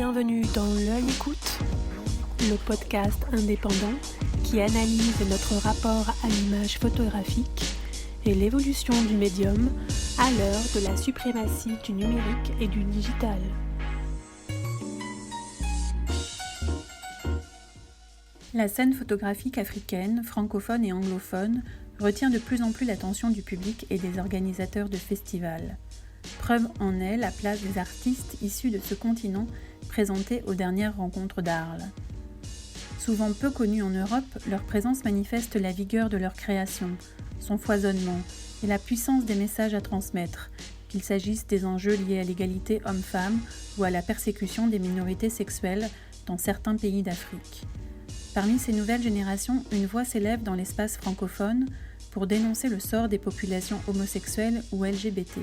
Bienvenue dans L'œil écoute, le podcast indépendant qui analyse notre rapport à l'image photographique et l'évolution du médium à l'heure de la suprématie du numérique et du digital. La scène photographique africaine, francophone et anglophone retient de plus en plus l'attention du public et des organisateurs de festivals. Preuve en est la place des artistes issus de ce continent présentés aux dernières rencontres d'Arles. Souvent peu connus en Europe, leur présence manifeste la vigueur de leur création, son foisonnement et la puissance des messages à transmettre, qu'il s'agisse des enjeux liés à l'égalité homme-femme ou à la persécution des minorités sexuelles dans certains pays d'Afrique. Parmi ces nouvelles générations, une voix s'élève dans l'espace francophone pour dénoncer le sort des populations homosexuelles ou LGBT.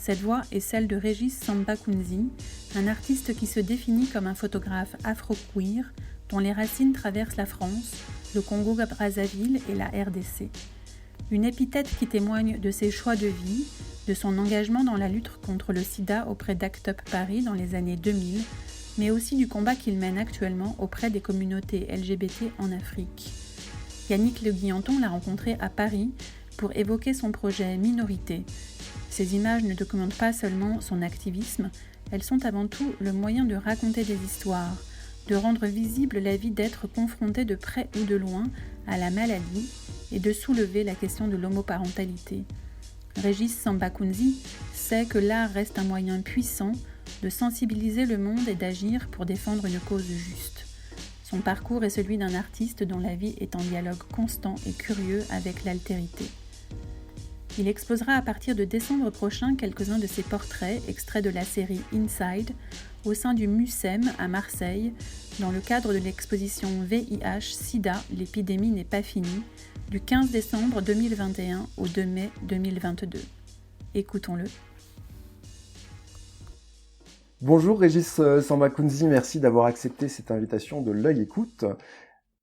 Cette voix est celle de Régis Samba-Kounzi, un artiste qui se définit comme un photographe afro-queer dont les racines traversent la France, le Congo-Brazzaville et la RDC. Une épithète qui témoigne de ses choix de vie, de son engagement dans la lutte contre le sida auprès d'Act Up Paris dans les années 2000, mais aussi du combat qu'il mène actuellement auprès des communautés LGBT en Afrique. Yannick Le Guillanton l'a rencontré à Paris pour évoquer son projet Minorité. Ces images ne documentent pas seulement son activisme, elles sont avant tout le moyen de raconter des histoires, de rendre visible la vie d'êtres confrontés de près ou de loin à la maladie et de soulever la question de l'homoparentalité. Régis Samba-Kounzi sait que l'art reste un moyen puissant de sensibiliser le monde et d'agir pour défendre une cause juste. Son parcours est celui d'un artiste dont la vie est en dialogue constant et curieux avec l'altérité. Il exposera à partir de décembre prochain quelques-uns de ses portraits, extraits de la série Inside, au sein du MUSEM à Marseille, dans le cadre de l'exposition VIH-Sida, l'épidémie n'est pas finie, du 15 décembre 2021 au 2 mai 2022. Écoutons-le. Bonjour Régis Samba-Kounzi, merci d'avoir accepté cette invitation de L'œil écoute.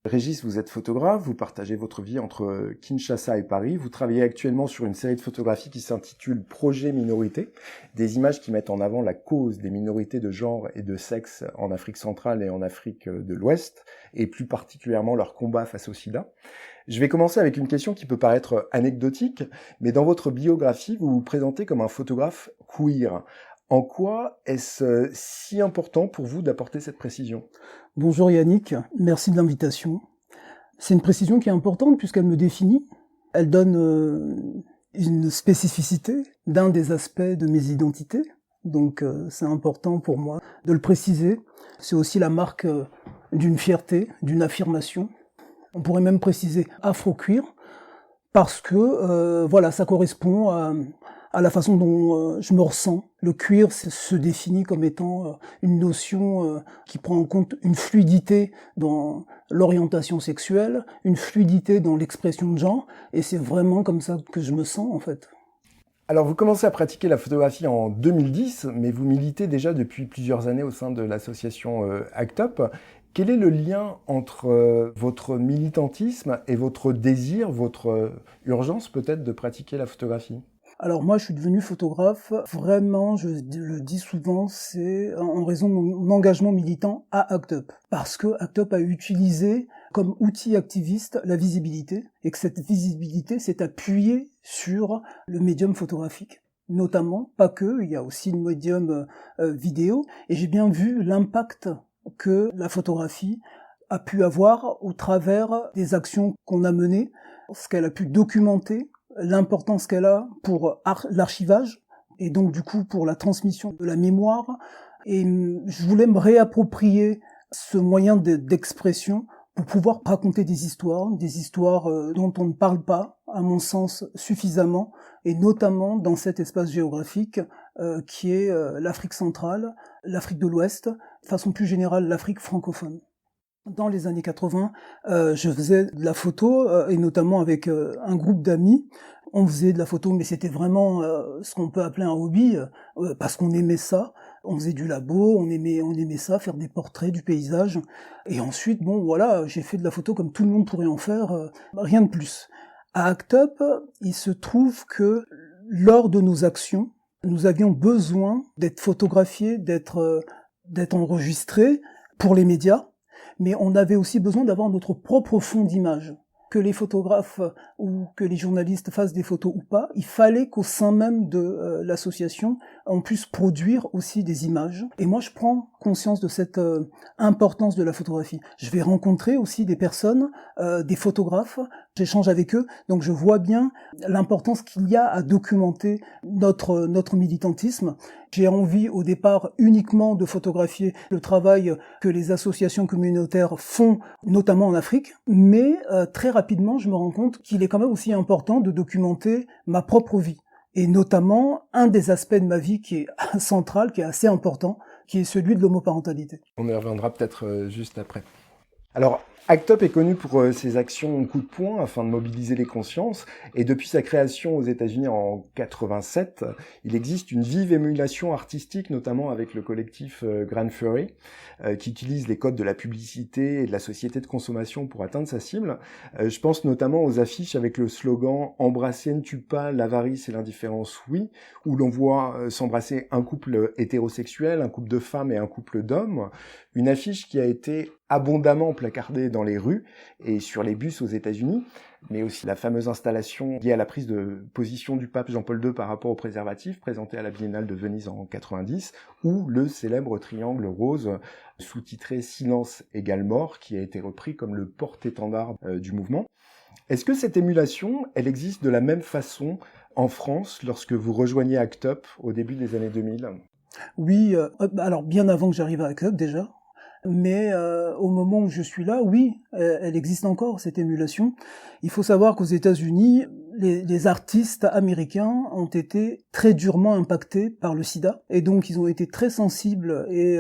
Régis, vous êtes photographe, vous partagez votre vie entre Kinshasa et Paris. Vous travaillez actuellement sur une série de photographies qui s'intitule Projet Minorité, des images qui mettent en avant la cause des minorités de genre et de sexe en Afrique centrale et en Afrique de l'Ouest, et plus particulièrement leur combat face au sida. Je vais commencer avec une question qui peut paraître anecdotique, mais dans votre biographie, vous vous présentez comme un photographe queer. En quoi est-ce si important pour vous d'apporter cette précision ? Bonjour Yannick, merci de l'invitation. C'est une précision qui est importante puisqu'elle me définit. Elle donne une spécificité d'un des aspects de mes identités. Donc c'est important pour moi de le préciser. C'est aussi la marque d'une fierté, d'une affirmation. On pourrait même préciser afro-queer parce que ça correspond à la façon dont je me ressens. Le queer se définit comme étant une notion qui prend en compte une fluidité dans l'orientation sexuelle, une fluidité dans l'expression de genre, et c'est vraiment comme ça que je me sens en fait. Alors vous commencez à pratiquer la photographie en 2010, mais vous militez déjà depuis plusieurs années au sein de l'association Act Up. Quel est le lien entre votre militantisme et votre désir, votre urgence peut-être de pratiquer la photographie ? Alors moi, je suis devenu photographe, vraiment, je le dis souvent, c'est en raison de mon engagement militant à Act Up. Parce que Act Up a utilisé comme outil activiste la visibilité, et que cette visibilité s'est appuyée sur le médium photographique. Notamment, pas que, il y a aussi le médium vidéo, et j'ai bien vu l'impact que la photographie a pu avoir au travers des actions qu'on a menées, ce qu'elle a pu documenter, l'importance qu'elle a pour l'archivage et donc du coup pour la transmission de la mémoire. Et je voulais me réapproprier ce moyen d'expression pour pouvoir raconter des histoires dont on ne parle pas, à mon sens, suffisamment, et notamment dans cet espace géographique qui est l'Afrique centrale, l'Afrique de l'Ouest, de façon plus générale l'Afrique francophone. Dans les années 80, je faisais de la photo, et notamment avec un groupe d'amis. On faisait de la photo, mais c'était vraiment ce qu'on peut appeler un hobby, parce qu'on aimait ça. On faisait du labo, on aimait ça, faire des portraits du paysage. Et ensuite, j'ai fait de la photo comme tout le monde pourrait en faire, rien de plus. À Act Up, il se trouve que lors de nos actions, nous avions besoin d'être photographiés, d'être d'être enregistré pour les médias, mais on avait aussi besoin d'avoir notre propre fond d'image. Que les photographes ou que les journalistes fassent des photos ou pas, il fallait qu'au sein même de l'association, on puisse produire aussi des images. Et moi, je prends conscience de cette importance de la photographie. Je vais rencontrer aussi des personnes, des photographes, j'échange avec eux, donc je vois bien l'importance qu'il y a à documenter notre militantisme. J'ai envie au départ uniquement de photographier le travail que les associations communautaires font, notamment en Afrique, mais très rapidement je me rends compte qu'il est quand même aussi important de documenter ma propre vie. Et notamment un des aspects de ma vie qui est central, qui est assez important, qui est celui de l'homoparentalité. On y reviendra peut-être juste après. Alors, ACT UP est connu pour ses actions coup de poing afin de mobiliser les consciences, et depuis sa création aux États-Unis en 87, il existe une vive émulation artistique, notamment avec le collectif Grand Fury, qui utilise les codes de la publicité et de la société de consommation pour atteindre sa cible. Je pense notamment aux affiches avec le slogan « Embrasser ne tue pas, l'avarice et l'indifférence, oui », où l'on voit s'embrasser un couple hétérosexuel, un couple de femmes et un couple d'hommes. Une affiche qui a été abondamment placardée dans les rues et sur les bus aux États-Unis, mais aussi la fameuse installation liée à la prise de position du pape Jean-Paul II par rapport au préservatif, présentée à la Biennale de Venise en 90, ou le célèbre triangle rose sous-titré « Silence égale mort », qui a été repris comme le porte-étendard du mouvement. Est-ce que cette émulation, elle existe de la même façon en France lorsque vous rejoignez ACT UP au début des années 2000 ? Oui, alors bien avant que j'arrive à ACT UP déjà, mais au moment où je suis là, oui, elle existe encore, cette émulation. Il faut savoir qu'aux États-Unis, les artistes américains ont été très durement impactés par le sida, et donc ils ont été très sensibles et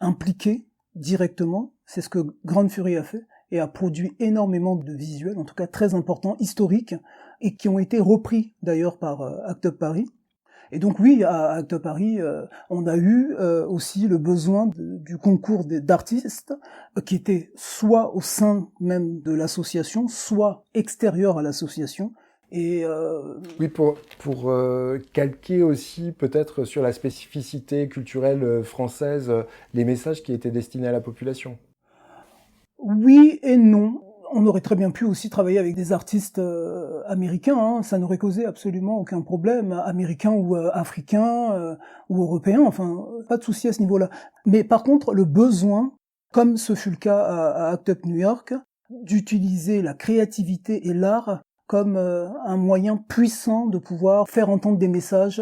impliqués directement. C'est ce que Grand Fury a fait, et a produit énormément de visuels, en tout cas très importants, historiques, et qui ont été repris d'ailleurs par ACT UP Paris. Et donc oui, à ACT UP Paris, on a eu aussi le besoin du concours d'artistes qui était soit au sein même de l'association, soit extérieur à l'association. Et oui, pour calquer aussi peut-être sur la spécificité culturelle française les messages qui étaient destinés à la population. Oui et non. On aurait très bien pu aussi travailler avec des artistes américains, hein. Ça n'aurait causé absolument aucun problème, américains ou africains ou européens, enfin, pas de souci à ce niveau-là. Mais par contre, le besoin, comme ce fut le cas à ACT UP New York, d'utiliser la créativité et l'art comme un moyen puissant de pouvoir faire entendre des messages,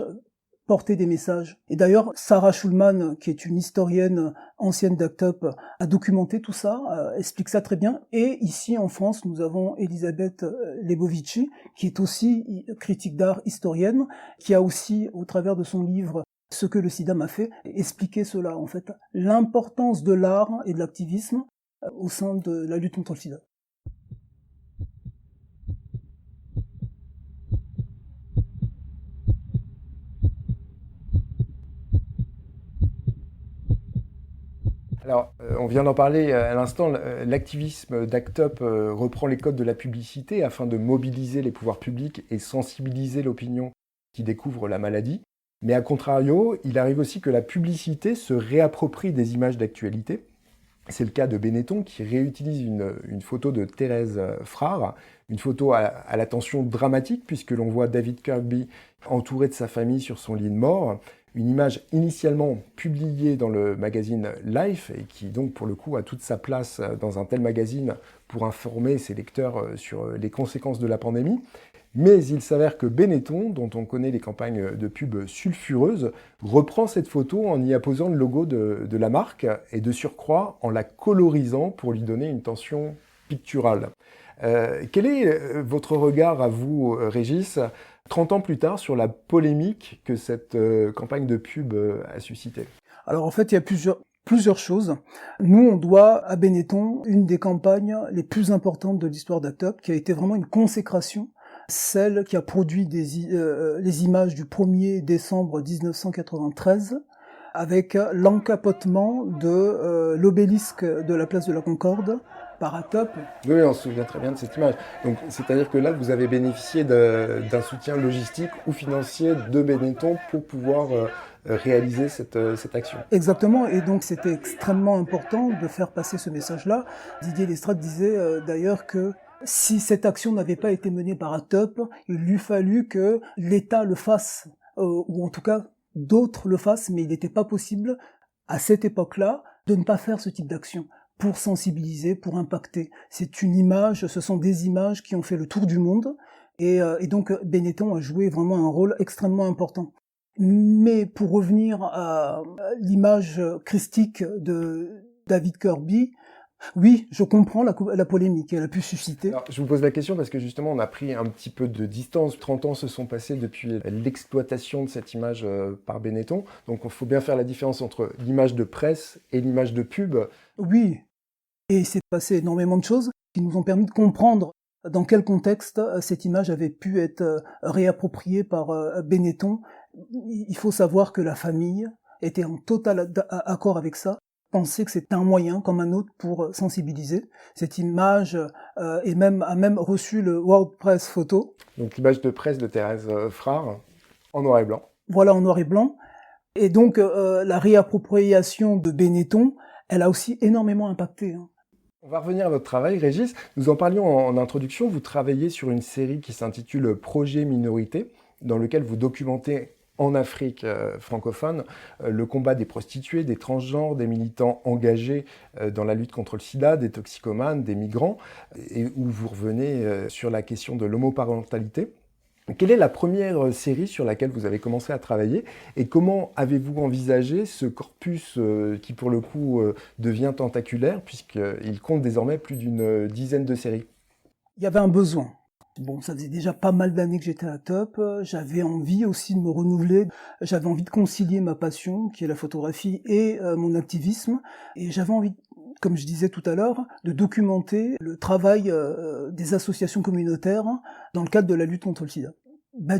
porter des messages. Et d'ailleurs, Sarah Schulman, qui est une historienne ancienne d'ACT UP, a documenté tout ça, explique ça très bien. Et ici, en France, nous avons Elisabeth Lebovici, qui est aussi critique d'art, historienne, qui a aussi, au travers de son livre « Ce que le sida m'a fait », expliqué cela, en fait, l'importance de l'art et de l'activisme au sein de la lutte contre le sida. Alors, on vient d'en parler à l'instant, l'activisme d'ACT UP reprend les codes de la publicité afin de mobiliser les pouvoirs publics et sensibiliser l'opinion qui découvre la maladie. Mais à contrario, il arrive aussi que la publicité se réapproprie des images d'actualité. C'est le cas de Benetton qui réutilise une photo de Thérèse Frard, une photo à l'attention dramatique puisque l'on voit David Kirkby entouré de sa famille sur son lit de mort. Une image initialement publiée dans le magazine Life et qui donc pour le coup a toute sa place dans un tel magazine pour informer ses lecteurs sur les conséquences de la pandémie. Mais il s'avère que Benetton, dont on connaît les campagnes de pub sulfureuses, reprend cette photo en y apposant le logo de la marque et de surcroît en la colorisant pour lui donner une tension picturale. Quel est votre regard à vous, Régis, 30 ans plus tard, sur la polémique que cette campagne de pub a suscité? Alors en fait, il y a plusieurs choses. Nous, on doit à Benetton une des campagnes les plus importantes de l'histoire d'ACT UP, qui a été vraiment une consécration, celle qui a produit les images du 1er décembre 1993, avec l'encapotement de l'obélisque de la place de la Concorde par Act Up. Oui, on se souvient très bien de cette image. Donc, c'est-à-dire que là, vous avez bénéficié d'un soutien logistique ou financier de Benetton pour pouvoir réaliser cette action. Exactement, et donc c'était extrêmement important de faire passer ce message-là. Didier Lestrade disait d'ailleurs que si cette action n'avait pas été menée par Act Up, il lui fallu que l'État le fasse, ou en tout cas d'autres le fassent, mais il n'était pas possible à cette époque-là de ne pas faire ce type d'action pour sensibiliser, pour impacter. C'est une image, ce sont des images qui ont fait le tour du monde, et donc Benetton a joué vraiment un rôle extrêmement important. Mais pour revenir à l'image christique de David Kirby, oui, je comprends la polémique qu'elle a pu susciter. Alors, je vous pose la question parce que justement, on a pris un petit peu de distance. 30 ans se sont passés depuis l'exploitation de cette image par Benetton. Donc, il faut bien faire la différence entre l'image de presse et l'image de pub. Oui, et il s'est passé énormément de choses qui nous ont permis de comprendre dans quel contexte cette image avait pu être réappropriée par Benetton. Il faut savoir que la famille était en total accord avec ça, pensait que c'était un moyen comme un autre pour sensibiliser. Cette image a même reçu le World Press Photo. Donc l'image de presse de Thérèse Frard en noir et blanc. Voilà, en noir et blanc. Et donc la réappropriation de Benetton, elle a aussi énormément impacté. On va revenir à votre travail, Régis. Nous en parlions en introduction. Vous travaillez sur une série qui s'intitule Projet Minorité, dans lequel vous documentez en Afrique francophone le combat des prostituées, des transgenres, des militants engagés dans la lutte contre le sida, des toxicomanes, des migrants, et où vous revenez sur la question de l'homoparentalité. Quelle est la première série sur laquelle vous avez commencé à travailler et comment avez-vous envisagé ce corpus qui, pour le coup, devient tentaculaire puisqu'il compte désormais plus d'une dizaine de séries? Il y avait un besoin. Bon, ça faisait déjà pas mal d'années que j'étais à Top. J'avais envie aussi de me renouveler. J'avais envie de concilier ma passion, qui est la photographie, et mon activisme. Et j'avais envie, comme je disais tout à l'heure, de documenter le travail des associations communautaires dans le cadre de la lutte contre le sida.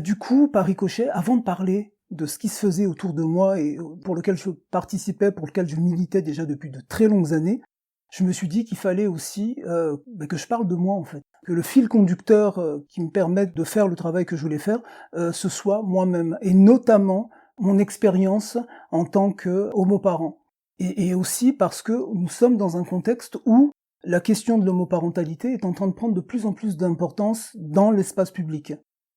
Du coup, par ricochet, avant de parler de ce qui se faisait autour de moi et pour lequel je participais, pour lequel je militais déjà depuis de très longues années, je me suis dit qu'il fallait aussi que je parle de moi en fait, que le fil conducteur qui me permette de faire le travail que je voulais faire, ce soit moi-même, et notamment mon expérience en tant que homoparent. Et aussi parce que nous sommes dans un contexte où la question de l'homoparentalité est en train de prendre de plus en plus d'importance dans l'espace public.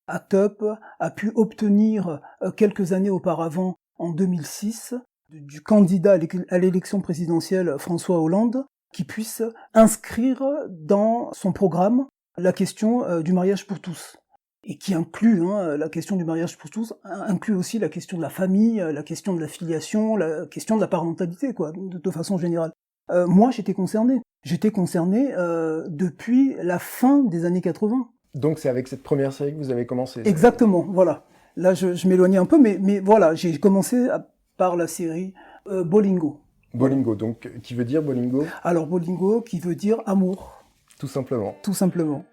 Act Up a pu obtenir quelques années auparavant, en 2006, du candidat à l'élection présidentielle François Hollande, qui puisse inscrire dans son programme la question du mariage pour tous. Et qui inclut, la question du mariage pour tous, inclut aussi la question de la famille, la question de la filiation, la question de la parentalité, quoi, de façon générale. Moi, j'étais concerné. J'étais concerné depuis la fin des années 80. Donc c'est avec cette première série que vous avez commencé? Exactement, voilà. Là, je m'éloignais un peu, mais voilà, j'ai commencé par la série Bolingo. Bolingo, donc qui veut dire Bolingo? Alors Bolingo, qui veut dire amour. Tout simplement. Tout simplement.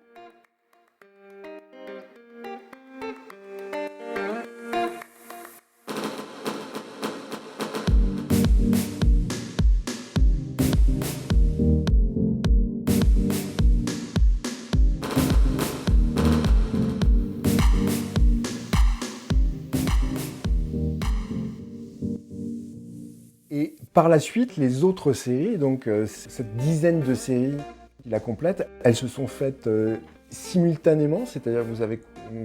Et par la suite, les autres séries, donc cette dizaine de séries qui la complètent, elles se sont faites simultanément, c'est-à-dire que vous avez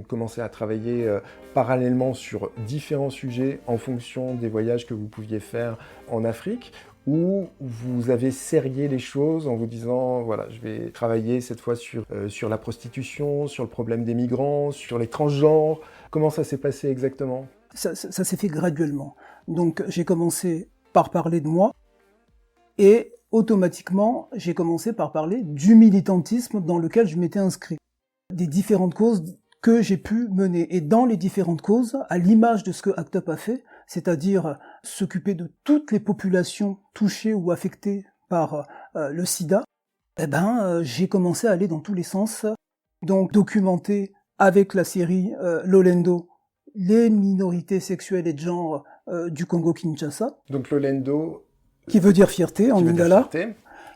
commencé à travailler parallèlement sur différents sujets en fonction des voyages que vous pouviez faire en Afrique, ou vous avez serré les choses en vous disant, voilà, je vais travailler cette fois sur la prostitution, sur le problème des migrants, sur les transgenres. Comment ça s'est passé exactement? Ça s'est fait graduellement. Donc j'ai commencé par parler de moi, et automatiquement, j'ai commencé par parler du militantisme dans lequel je m'étais inscrit, des différentes causes que j'ai pu mener. Et dans les différentes causes, à l'image de ce que Act Up a fait, c'est-à-dire s'occuper de toutes les populations touchées ou affectées par le sida, j'ai commencé à aller dans tous les sens, donc documenter avec la série Lolendo les minorités sexuelles et de genre du Congo-Kinshasa. Donc Lolendo... Qui veut dire fierté en lingala.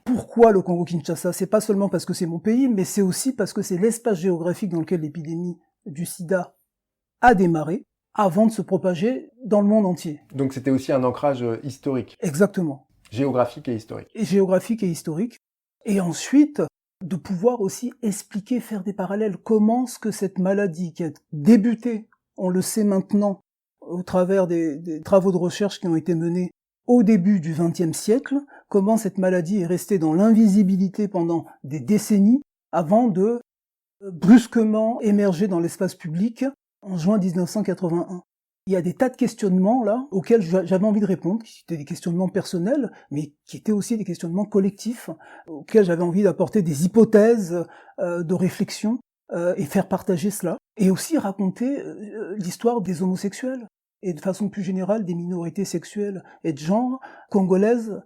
Pourquoi le Congo-Kinshasa? C'est pas seulement parce que c'est mon pays, mais c'est aussi parce que c'est l'espace géographique dans lequel l'épidémie du sida a démarré avant de se propager dans le monde entier. Donc c'était aussi un ancrage historique. Exactement. Géographique et historique. Et géographique et historique. Et ensuite, de pouvoir aussi expliquer, faire des parallèles. Comment est-ce que cette maladie qui a débuté, on le sait maintenant, au travers des travaux de recherche qui ont été menés au début du XXe siècle, comment cette maladie est restée dans l'invisibilité pendant des décennies avant de brusquement émerger dans l'espace public en juin 1981. Il y a des tas de questionnements là auxquels j'avais envie de répondre, qui étaient des questionnements personnels, mais qui étaient aussi des questionnements collectifs, auxquels j'avais envie d'apporter des hypothèses de réflexion et faire partager cela. Et aussi raconter l'histoire des homosexuels et de façon plus générale des minorités sexuelles et de genre congolaises,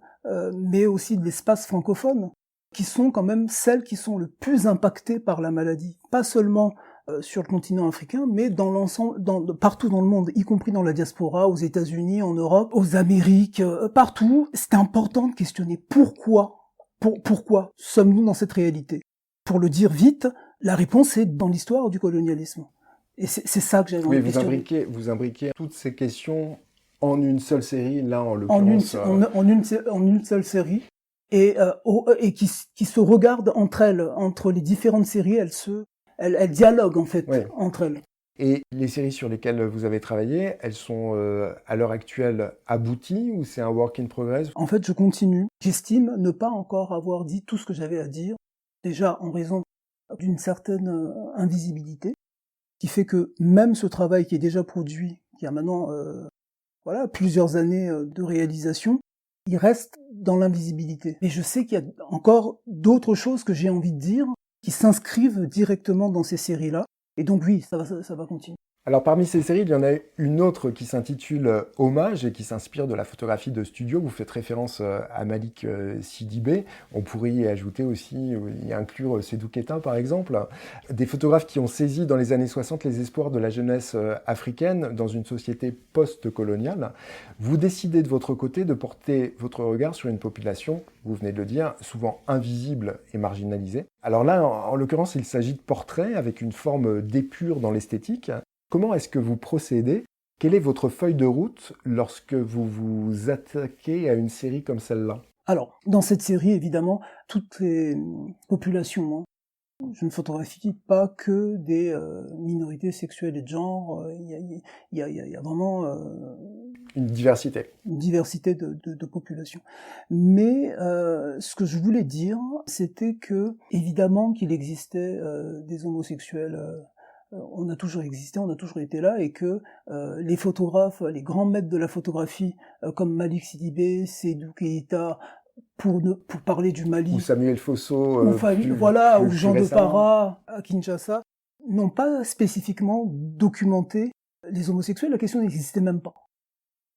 mais aussi de l'espace francophone, qui sont quand même celles qui sont le plus impactées par la maladie. Pas seulement sur le continent africain, mais dans l'ensemble, partout dans le monde, y compris dans la diaspora, aux États-Unis, en Europe, aux Amériques, partout. C'est important de questionner pourquoi sommes-nous dans cette réalité? Pour le dire vite, la réponse est dans l'histoire du colonialisme. Et c'est ça que j'avais envie de questionner. Vous imbriquez toutes ces questions en une seule série, là en l'occurrence. En une seule série, et qui se regardent entre elles, entre les différentes séries, elles dialoguent en fait entre elles. Et les séries sur lesquelles vous avez travaillé, elles sont à l'heure actuelle abouties ou c'est un work in progress? En fait, je continue. J'estime ne pas encore avoir dit tout ce que j'avais à dire, déjà en raison d'une certaine invisibilité, qui fait que même ce travail qui est déjà produit, qui a maintenant plusieurs années de réalisation, il reste dans l'invisibilité. Et je sais qu'il y a encore d'autres choses que j'ai envie de dire qui s'inscrivent directement dans ces séries-là. Et donc oui, ça va continuer. Alors parmi ces séries, il y en a une autre qui s'intitule Hommage et qui s'inspire de la photographie de studio. Vous faites référence à Malik Sidibé. On pourrait y ajouter aussi, y inclure Seydou Keita par exemple. Des photographes qui ont saisi dans les années 60 les espoirs de la jeunesse africaine dans une société post-coloniale. Vous décidez de votre côté de porter votre regard sur une population, vous venez de le dire, souvent invisible et marginalisée. Alors là, en l'occurrence, il s'agit de portraits avec une forme d'épure dans l'esthétique. Comment est-ce que vous procédez? Quelle est votre feuille de route lorsque vous vous attaquez à une série comme celle-là? Alors, dans cette série, évidemment, toutes les populations, je ne photographie pas que des minorités sexuelles et de genre. Il y a vraiment une diversité. Une diversité de populations. Mais ce que je voulais dire, c'était que, évidemment, qu'il existait des homosexuels. On a toujours existé, on a toujours été là, et que les photographes, les grands maîtres de la photographie, comme Malik Sidibé, Seydou Keita, pour parler du Mali, ou Samuel Fosso, ou Jean de Para à Kinshasa, n'ont pas spécifiquement documenté les homosexuels. La question n'existait même pas.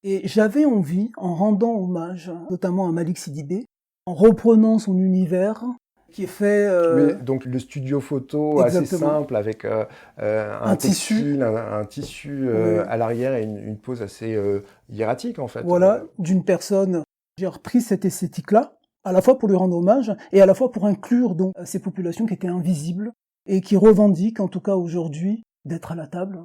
Et j'avais envie, en rendant hommage, notamment à Malik Sidibé, en reprenant son univers, qui est fait... Oui, donc le studio photo assez simple avec un tissu, un tissu à l'arrière et une pose assez hiératique en fait. Voilà, d'une personne. J'ai repris cette esthétique-là, à la fois pour lui rendre hommage et à la fois pour inclure donc ces populations qui étaient invisibles et qui revendiquent, en tout cas aujourd'hui, d'être à la table.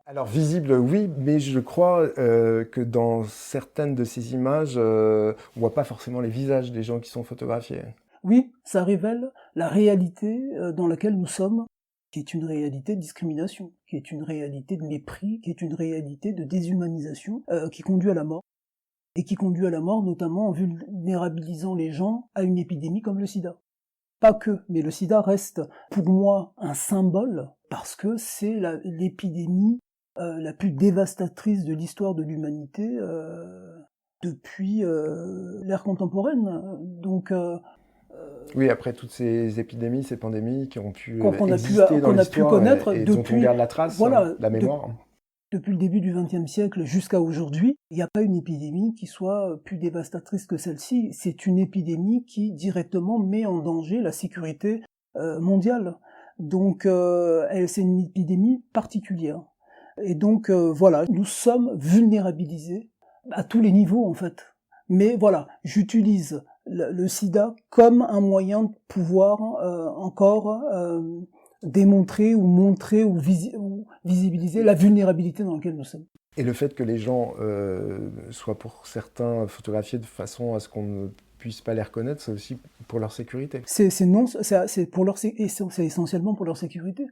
Alors visible, oui, mais je crois que dans certaines de ces images, on voit pas forcément les visages des gens qui sont photographiés. Oui, ça révèle la réalité dans laquelle nous sommes, qui est une réalité de discrimination, qui est une réalité de mépris, qui est une réalité de déshumanisation, qui conduit à la mort. Et qui conduit à la mort notamment en vulnérabilisant les gens à une épidémie comme le sida. Pas que, mais le sida reste pour moi un symbole, parce que c'est l'épidémie la plus dévastatrice de l'histoire de l'humanité depuis l'ère contemporaine. Donc... oui, après toutes ces épidémies, ces pandémies qui ont pu exister dans l'histoire et dont on garde la trace, la mémoire. Depuis le début du XXe siècle jusqu'à aujourd'hui, il n'y a pas une épidémie qui soit plus dévastatrice que celle-ci. C'est une épidémie qui directement met en danger la sécurité mondiale. Donc c'est une épidémie particulière. Et donc voilà, nous sommes vulnérabilisés à tous les niveaux en fait. Mais voilà, j'utilise le sida comme un moyen de pouvoir encore démontrer ou montrer ou visibiliser la vulnérabilité dans laquelle nous sommes. Et le fait que les gens soient pour certains photographiés de façon à ce qu'on ne puisse pas les reconnaître, c'est aussi pour leur sécurité. C'est essentiellement pour leur sécurité.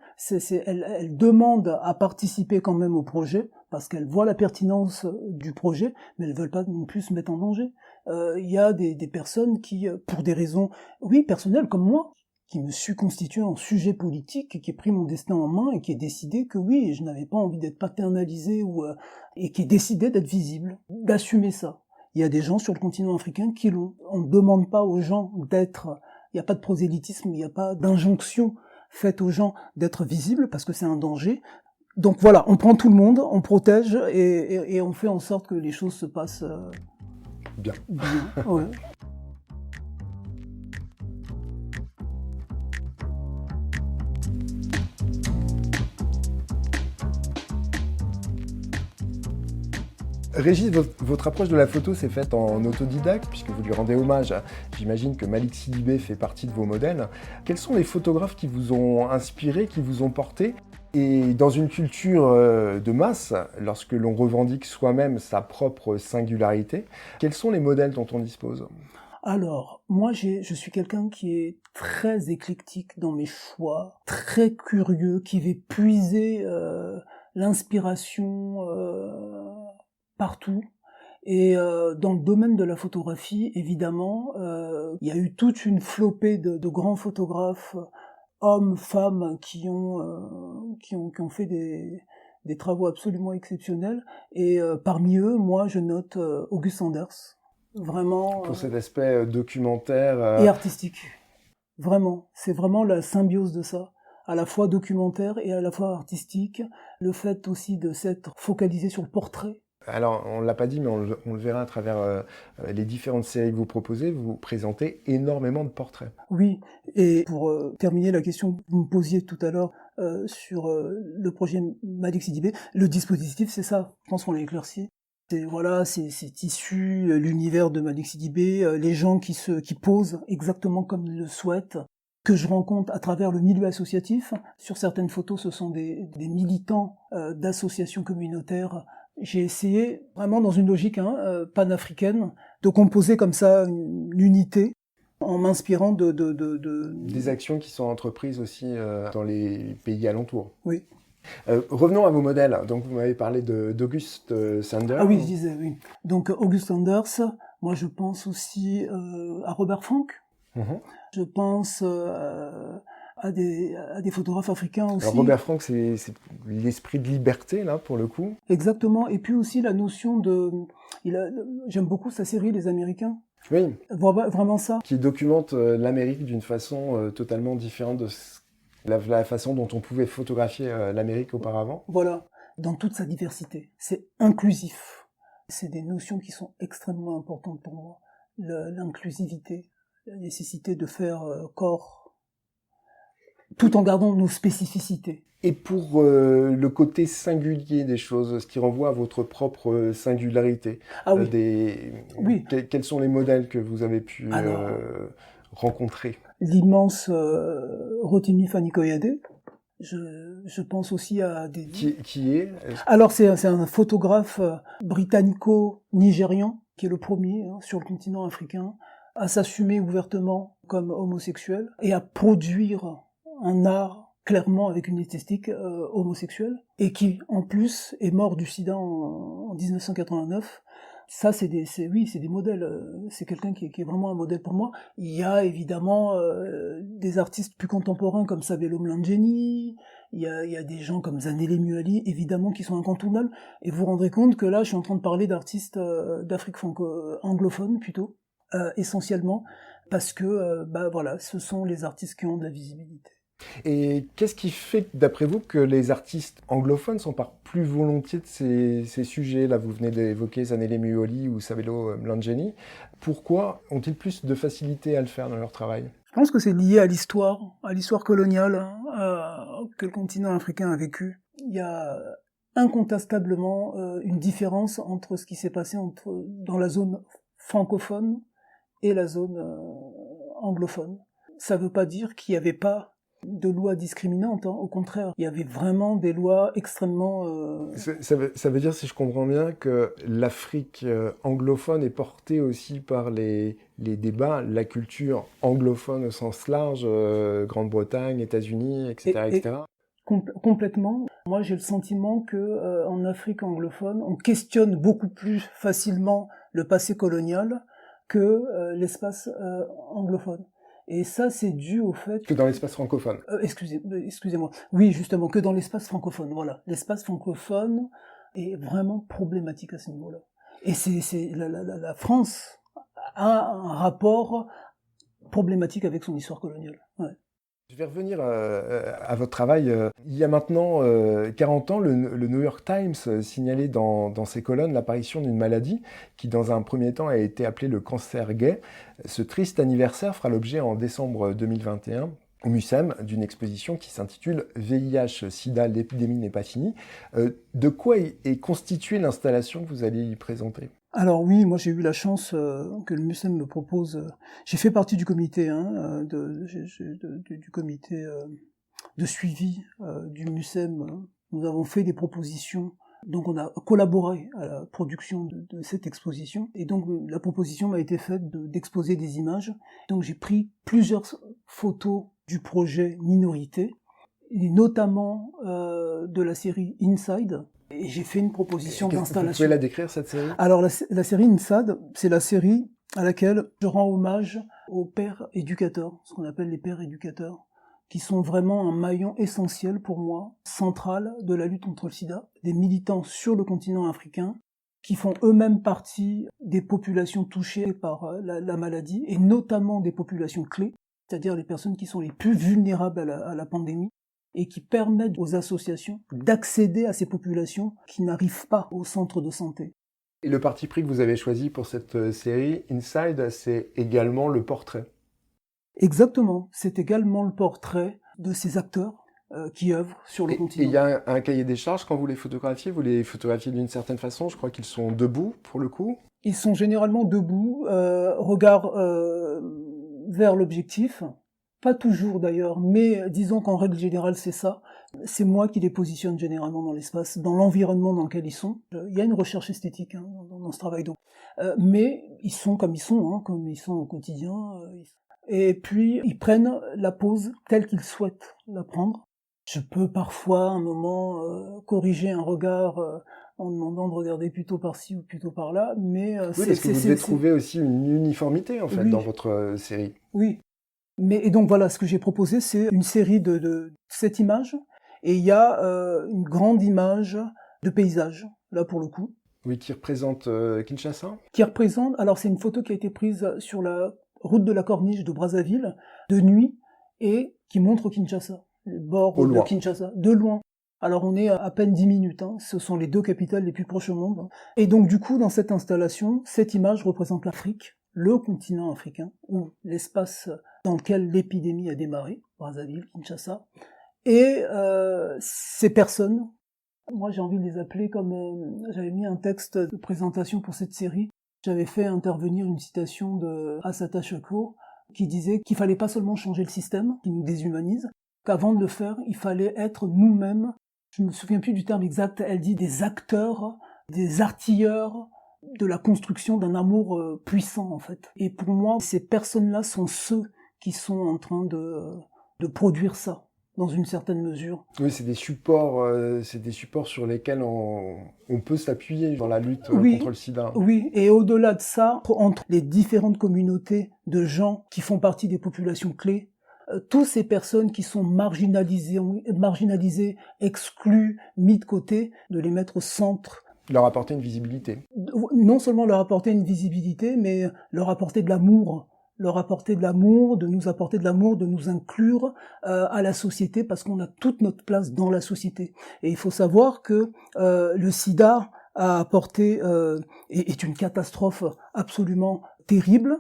Elles demandent à participer quand même au projet parce qu'elles voient la pertinence du projet, mais elles veulent pas non plus se mettre en danger. Il y a des personnes qui, pour des raisons, oui, personnelles comme moi, qui me suis constitué en sujet politique, et qui ai pris mon destin en main et qui ai décidé que oui, je n'avais pas envie d'être paternalisé et qui ai décidé d'être visible, d'assumer ça. Il y a des gens sur le continent africain qui l'ont. On ne demande pas aux gens d'être... Il n'y a pas de prosélytisme, il n'y a pas d'injonction faite aux gens d'être visibles parce que c'est un danger. Donc voilà, on prend tout le monde, on protège et on fait en sorte que les choses se passent bien. Ouais. Régis, votre approche de la photo s'est faite en autodidacte, puisque vous lui rendez hommage. J'imagine que Malik Sidibé fait partie de vos modèles. Quels sont les photographes qui vous ont inspiré, qui vous ont porté ? Et dans une culture de masse, lorsque l'on revendique soi-même sa propre singularité, quels sont les modèles dont on dispose ? Alors, moi, je suis quelqu'un qui est très éclectique dans mes choix, très curieux, qui va puiser l'inspiration partout. Et dans le domaine de la photographie, évidemment, il y a eu toute une flopée de grands photographes, hommes, femmes, qui ont fait des travaux absolument exceptionnels. Et parmi eux, moi, je note August Sanders. Vraiment. Pour cet aspect documentaire. Et artistique. Vraiment. C'est vraiment la symbiose de ça. À la fois documentaire et à la fois artistique. Le fait aussi de s'être focalisé sur le portrait. Alors, on ne l'a pas dit, mais on le verra à travers les différentes séries que vous proposez. Vous présentez énormément de portraits. Oui, et pour terminer la question que vous me posiez tout à l'heure sur le projet Malik Sidibé, le dispositif, c'est ça. Je pense qu'on l'a éclairci. C'est issu l'univers de Malik Sidibé, les gens qui posent exactement comme ils le souhaitent, que je rencontre à travers le milieu associatif. Sur certaines photos, ce sont des militants d'associations communautaires. J'ai essayé, vraiment dans une logique panafricaine, de composer comme ça une unité, en m'inspirant Des actions qui sont entreprises aussi dans les pays alentours. Oui. Revenons à vos modèles. Donc, vous m'avez parlé d'August Sanders. Ah oui, je disais, oui. Donc, August Sanders, moi je pense aussi à Robert Frank. Mm-hmm. Je pense à des photographes africains aussi. Alors Robert Frank, c'est l'esprit de liberté, là, pour le coup. Exactement. Et puis aussi la notion j'aime beaucoup sa série, Les Américains. Oui. Vraiment ça. Qui documente l'Amérique d'une façon totalement différente de la façon dont on pouvait photographier l'Amérique auparavant. Voilà. Dans toute sa diversité. C'est inclusif. C'est des notions qui sont extrêmement importantes pour moi. L'inclusivité, la nécessité de faire corps tout en gardant nos spécificités. Et pour le côté singulier des choses, ce qui renvoie à votre propre singularité, oui. Quels sont les modèles que vous avez pu rencontrer ? L'immense Rotimi Fani-Koyade. Je pense aussi à des... Qui est Alors c'est un photographe britannico-nigérian qui est le premier sur le continent africain à s'assumer ouvertement comme homosexuel et à produire un art clairement avec une esthétique homosexuelle, et qui en plus est mort du sida en 1989. Ça, c'est des modèles. C'est quelqu'un qui est vraiment un modèle pour moi. Il y a évidemment des artistes plus contemporains comme Sabelo Mlangeni. Il y a des gens comme Zanele Muali, évidemment, qui sont incontournables. Et vous vous rendrez compte que là, je suis en train de parler d'artistes d'Afrique anglophone plutôt, essentiellement, parce que voilà, ce sont les artistes qui ont de la visibilité. Et qu'est-ce qui fait, d'après vous, que les artistes anglophones s'emparent plus volontiers de ces sujets ? Là, vous venez d'évoquer Zanele Muali ou Sabelo Mlangeni. Pourquoi ont-ils plus de facilité à le faire dans leur travail ? Je pense que c'est lié à l'histoire coloniale que le continent africain a vécu. Il y a incontestablement une différence entre ce qui s'est passé dans la zone francophone et la zone anglophone. Ça ne veut pas dire qu'il n'y avait pas de lois discriminantes, hein. Au contraire, il y avait vraiment des lois extrêmement... Ça veut dire, si je comprends bien, que l'Afrique anglophone est portée aussi par les débats, la culture anglophone au sens large, Grande-Bretagne, États-Unis, etc. etc. Complètement. Moi, j'ai le sentiment que en Afrique anglophone, on questionne beaucoup plus facilement le passé colonial que l'espace anglophone. Et ça, c'est dû au fait... Que dans l'espace francophone. Excusez-moi. Oui, justement, que dans l'espace francophone. Voilà. L'espace francophone est vraiment problématique à ce niveau-là. Et la France a un rapport problématique avec son histoire coloniale. Ouais. Je vais revenir à votre travail. Il y a maintenant 40 ans, le New York Times signalait dans ses colonnes l'apparition d'une maladie qui, dans un premier temps, a été appelée le cancer gay. Ce triste anniversaire fera l'objet en décembre 2021 au MUSEM d'une exposition qui s'intitule « VIH-Sida, l'épidémie n'est pas finie ». De quoi est constituée l'installation que vous allez y présenter ? Alors oui, moi j'ai eu la chance que le MUSEM me propose. J'ai fait partie du comité, du comité de suivi du MUSEM. Nous avons fait des propositions, donc on a collaboré à la production de cette exposition. Et donc la proposition m'a été faite d'exposer des images. Donc j'ai pris plusieurs photos du projet Minorité, et notamment de la série Inside. Et j'ai fait une proposition d'installation. Vous pouvez la décrire, cette série ? Alors, la série Inside, c'est la série à laquelle je rends hommage aux pères éducateurs, ce qu'on appelle les pères éducateurs, qui sont vraiment un maillon essentiel pour moi, central de la lutte contre le sida. Des militants sur le continent africain qui font eux-mêmes partie des populations touchées par la maladie, et notamment des populations clés, c'est-à-dire les personnes qui sont les plus vulnérables à la pandémie, et qui permettent aux associations d'accéder à ces populations qui n'arrivent pas au centre de santé. Et le parti pris que vous avez choisi pour cette série, Inside, c'est également le portrait. Exactement, c'est également le portrait de ces acteurs qui œuvrent sur le continent. Et il y a un cahier des charges quand vous les photographiez d'une certaine façon, je crois qu'ils sont debout pour le coup. Ils sont généralement debout, regard vers l'objectif. Pas toujours d'ailleurs, mais disons qu'en règle générale c'est ça. C'est moi qui les positionne généralement dans l'espace, dans l'environnement dans lequel ils sont. Il y a une recherche esthétique dans ce travail donc. Mais ils sont comme ils sont au quotidien. Et puis ils prennent la pose telle qu'ils souhaitent la prendre. Je peux parfois à un moment corriger un regard en demandant de regarder plutôt par-ci ou plutôt par-là, mais oui, parce que vous devez trouver aussi une uniformité en fait dans votre série. Oui. Et donc voilà, ce que j'ai proposé, c'est une série de 7 images, et il y a une grande image de paysage, là pour le coup. Oui, qui représente Kinshasa ? Alors c'est une photo qui a été prise sur la route de la Corniche de Brazzaville, de nuit, et qui montre Kinshasa, le bord de Kinshasa, de loin. Alors on est à peine 10 minutes, ce sont les 2 capitales les plus proches au monde. Et donc du coup, dans cette installation, cette image représente l'Afrique, le continent africain, ou l'espace dans lequel l'épidémie a démarré, Brazzaville, Kinshasa, et ces personnes, moi j'ai envie de les appeler comme, j'avais mis un texte de présentation pour cette série, j'avais fait intervenir une citation de Assata Shakur, qui disait qu'il fallait pas seulement changer le système, qui nous déshumanise, qu'avant de le faire, il fallait être nous-mêmes, je me souviens plus du terme exact, elle dit des acteurs, des artilleurs, de la construction d'un amour puissant en fait. Et pour moi, ces personnes-là sont ceux qui sont en train de produire ça, dans une certaine mesure. Oui, c'est des supports sur lesquels on peut s'appuyer dans la lutte contre le sida. Oui, et au-delà de ça, entre les différentes communautés de gens qui font partie des populations clés, toutes ces personnes qui sont marginalisées, exclues, mis de côté, de les mettre au centre. Leur apporter une visibilité. Non seulement leur apporter une visibilité, mais leur apporter de l'amour, de nous apporter de l'amour, de nous inclure à la société, parce qu'on a toute notre place dans la société. Et il faut savoir que le sida a apporté, est une catastrophe absolument terrible,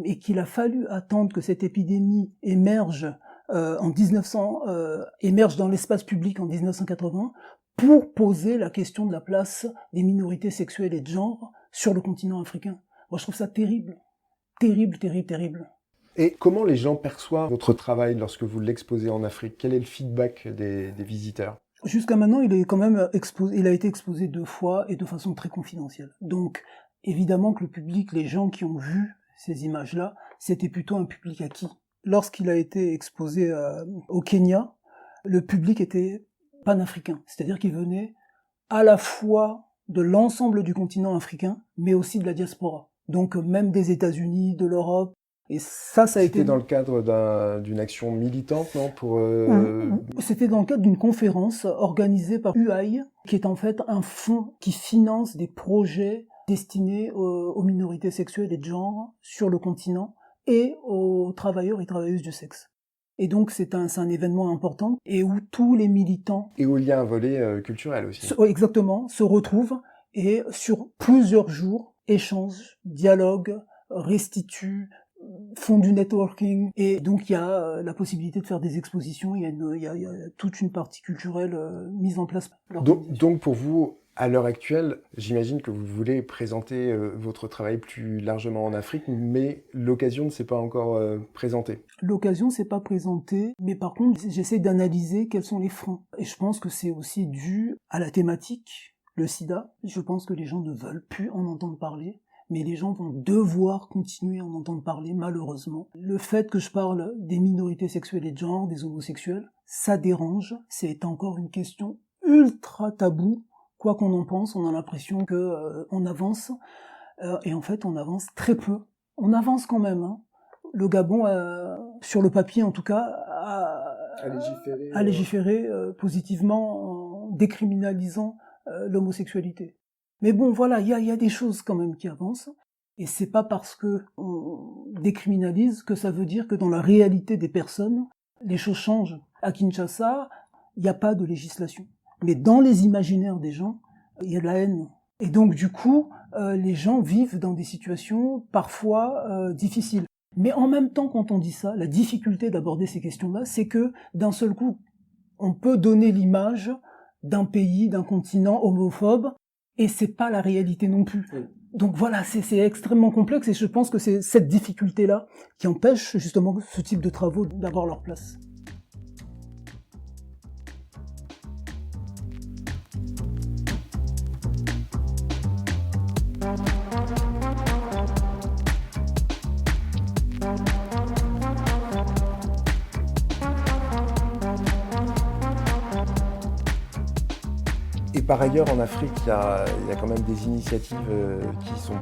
et qu'il a fallu attendre que cette épidémie émerge émerge dans l'espace public en 1980, pour poser la question de la place des minorités sexuelles et de genre sur le continent africain. Moi, je trouve ça terrible. terrible, terrible, terrible. Et comment les gens perçoivent votre travail lorsque vous l'exposez en Afrique? Quel est le feedback des visiteurs? Jusqu'à maintenant, il est quand même il a été exposé 2 fois et de façon très confidentielle. Donc, évidemment que le public, les gens qui ont vu ces images-là, c'était plutôt un public acquis. Lorsqu'il a été exposé au Kenya, le public était panafricain, c'est-à-dire qu'il venait à la fois de l'ensemble du continent africain, mais aussi de la diaspora. Donc même des États-Unis, de l'Europe. Et ça a été... C'était dans le cadre d'une action militante, non, C'était dans le cadre d'une conférence organisée par UI, qui est en fait un fonds qui finance des projets destinés aux minorités sexuelles et de genre sur le continent et aux travailleurs et travailleuses du sexe. Et donc c'est un événement important et où tous les militants... Et où il y a un volet culturel aussi. Exactement, se retrouvent et sur plusieurs jours échangent, dialoguent, restituent, font du networking, et donc il y a la possibilité de faire des expositions, il y a toute une partie culturelle mise en place. Donc pour vous, à l'heure actuelle, j'imagine que vous voulez présenter votre travail plus largement en Afrique, mais l'occasion ne s'est pas encore présentée. L'occasion ne s'est pas présentée, mais par contre j'essaie d'analyser quels sont les freins. Et je pense que c'est aussi dû à la thématique, le sida. Je pense que les gens ne veulent plus en entendre parler. Mais les gens vont devoir continuer à en entendre parler, malheureusement. Le fait que je parle des minorités sexuelles et de genre, des homosexuels, ça dérange. C'est encore une question ultra taboue. Quoi qu'on en pense, on a l'impression que on avance. Et en fait, on avance très peu. On avance quand même. Hein. Le Gabon, sur le papier en tout cas, a légiféré positivement en décriminalisant l'homosexualité. Mais bon, voilà, il y a des choses quand même qui avancent, et c'est pas parce que on décriminalise que ça veut dire que dans la réalité des personnes, les choses changent. À Kinshasa, il n'y a pas de législation. Mais dans les imaginaires des gens, il y a de la haine. Et donc, du coup, les gens vivent dans des situations parfois difficiles. Mais en même temps, quand on dit ça, la difficulté d'aborder ces questions-là, c'est que d'un seul coup, on peut donner l'image d'un pays, d'un continent homophobe, et c'est pas la réalité non plus. Oui. Donc voilà, c'est extrêmement complexe, et je pense que c'est cette difficulté-là qui empêche justement ce type de travaux d'avoir leur place. Et par ailleurs, en Afrique, il y a quand même des initiatives qui sont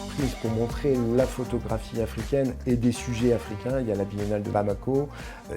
prises pour montrer la photographie africaine et des sujets africains. Il y a la Biennale de Bamako,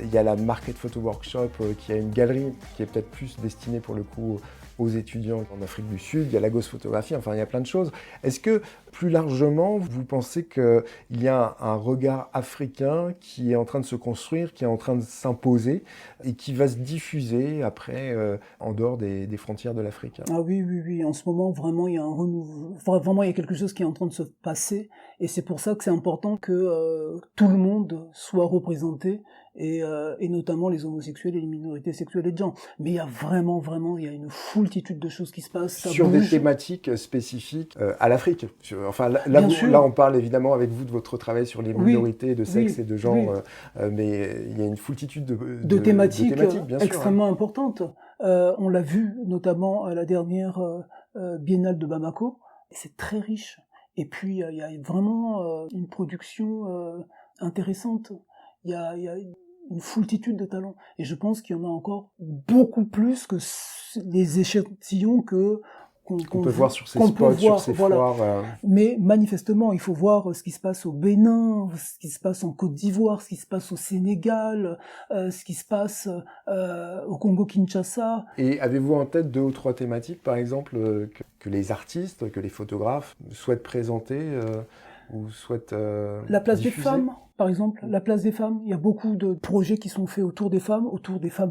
il y a la Market Photo Workshop qui a une galerie qui est peut-être plus destinée pour le coup aux étudiants en Afrique du Sud, il y a Lagos Photographie, enfin il y a plein de choses. Est-ce que plus largement, vous pensez qu'il y a un regard africain qui est en train de se construire, qui est en train de s'imposer et qui va se diffuser après en dehors des frontières de l'Afrique? Ah oui, en ce moment vraiment il y a un renouveau, vraiment il y a quelque chose qui est en train de se passer, et c'est pour ça que c'est important que tout le monde soit représenté, et notamment les homosexuels et les minorités sexuelles et de genre. Mais il y a vraiment, il y a une foultitude de choses qui se passent. Ça sur bouge. Des thématiques spécifiques à l'Afrique. Enfin, là, on parle évidemment avec vous de votre travail sur les minorités de sexe et de genre, mais il y a une foultitude de thématiques bien extrêmement importantes. On l'a vu notamment à la dernière Biennale de Bamako, et c'est très riche. Et puis, il y a vraiment une production intéressante. Il y a une foultitude de talents. Et je pense qu'il y en a encore beaucoup plus que les échantillons qu'on peut voir sur ces spots, sur ces foires. Mais manifestement, il faut voir ce qui se passe au Bénin, ce qui se passe en Côte d'Ivoire, ce qui se passe au Sénégal, ce qui se passe au Congo-Kinshasa. Et avez-vous en tête 2 ou 3 thématiques, par exemple, que les artistes, que les photographes souhaitent présenter ou souhaitent La place diffuser? des femmes, par exemple, la place des femmes. Il y a beaucoup de projets qui sont faits autour des femmes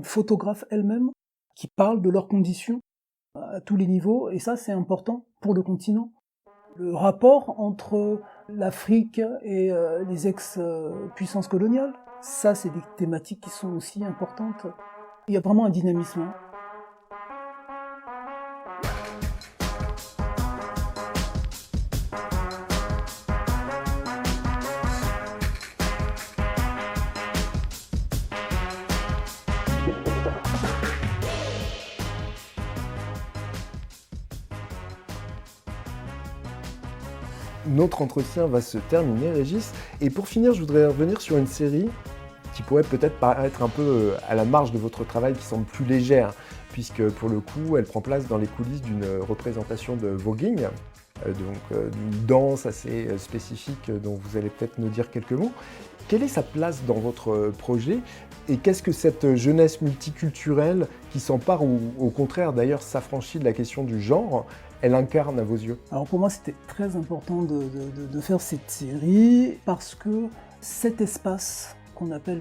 photographes elles-mêmes, qui parlent de leurs conditions à tous les niveaux, et ça c'est important pour le continent. Le rapport entre l'Afrique et les ex-puissances coloniales, ça c'est des thématiques qui sont aussi importantes. Il y a vraiment un dynamisme. notre entretien va se terminer, Régis. Et pour finir, je voudrais revenir sur une série qui pourrait peut-être paraître un peu à la marge de votre travail, qui semble plus légère, puisque pour le coup, elle prend place dans les coulisses d'une représentation de voguing, d'une danse assez spécifique dont vous allez peut-être nous dire quelques mots. Quelle est sa place dans votre projet et qu'est-ce que cette jeunesse multiculturelle qui s'empare ou au contraire d'ailleurs s'affranchit de la question du genre, elle incarne à vos yeux? Alors pour moi, c'était très important de faire cette série parce que cet espace qu'on appelle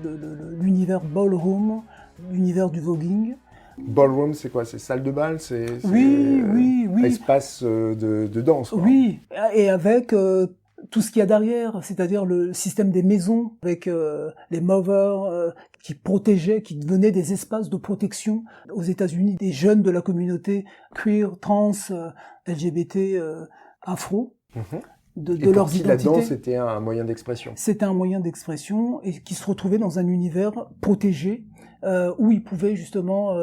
l'univers ballroom, l'univers du voguing. Ballroom, c'est quoi? C'est salle de bal? Oui. Espace de danse, quoi. Oui, et avec tout ce qu'il y a derrière, c'est-à-dire le système des maisons, avec les movers qui protégeaient, qui devenaient des espaces de protection aux États-Unis des jeunes de la communauté queer, trans, LGBT, afro. De leurs identités. La danse était un moyen d'expression. C'était un moyen d'expression et qui se retrouvait dans un univers protégé où ils pouvaient justement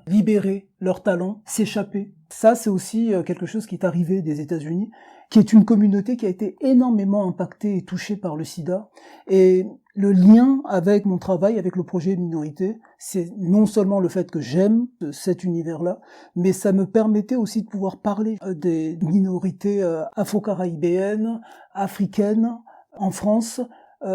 libérer leurs talents, s'échapper. Ça, c'est aussi quelque chose qui est arrivé des États-Unis, qui est une communauté qui a été énormément impactée et touchée par le sida. Et le lien avec mon travail, avec le projet Minorité, c'est non seulement le fait que j'aime cet univers-là, mais ça me permettait aussi de pouvoir parler des minorités afro-caribéennes, africaines, en France,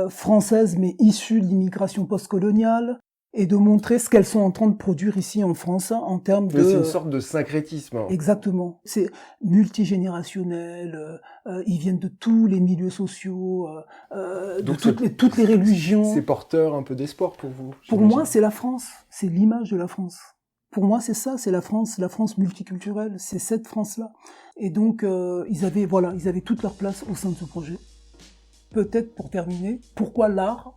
françaises mais issues de l'immigration postcoloniale, et de montrer ce qu'elles sont en train de produire ici en France en termes de... C'est une sorte de syncrétisme. Exactement. C'est multigénérationnel, ils viennent de tous les milieux sociaux, de toutes les religions. C'est porteur un peu d'espoir pour vous? Pour moi, c'est la France, c'est l'image de la France. Pour moi, c'est ça, c'est la France multiculturelle, c'est cette France-là. Et donc, ils avaient toute leur place au sein de ce projet. Peut-être pour terminer, pourquoi l'art ?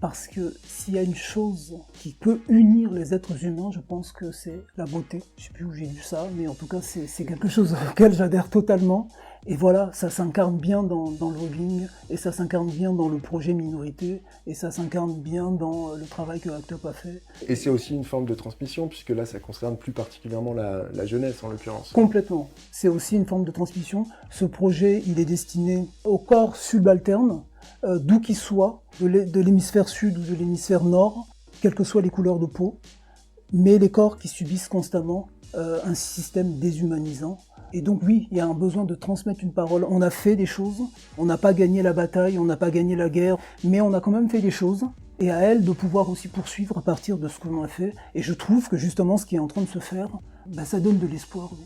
Parce que s'il y a une chose qui peut unir les êtres humains, je pense que c'est la beauté. Je sais plus où j'ai lu ça, mais en tout cas, c'est quelque chose auquel j'adhère totalement. Et voilà, ça s'incarne bien dans le voguing, et ça s'incarne bien dans le projet Minorité, et ça s'incarne bien dans le travail que ACT UP a fait. Et c'est aussi une forme de transmission, puisque là, ça concerne plus particulièrement la jeunesse, en l'occurrence. Complètement. C'est aussi une forme de transmission. Ce projet, il est destiné au corps subalterne, d'où qu'il soit, de l'hémisphère sud ou de l'hémisphère nord, quelles que soient les couleurs de peau, mais les corps qui subissent constamment un système déshumanisant. Et donc oui, il y a un besoin de transmettre une parole. On a fait des choses, on n'a pas gagné la bataille, on n'a pas gagné la guerre, mais on a quand même fait des choses. Et à elle de pouvoir aussi poursuivre à partir de ce que l'on a fait. Et je trouve que justement ce qui est en train de se faire, ça donne de l'espoir. Oui.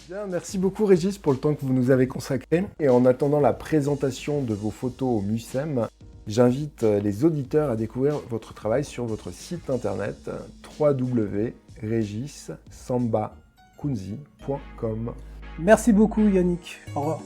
Bien, merci beaucoup Régis pour le temps que vous nous avez consacré. Et en attendant la présentation de vos photos au MUSEM, j'invite les auditeurs à découvrir votre travail sur votre site internet www.regissambakunzi.com. Merci beaucoup Yannick. Au revoir.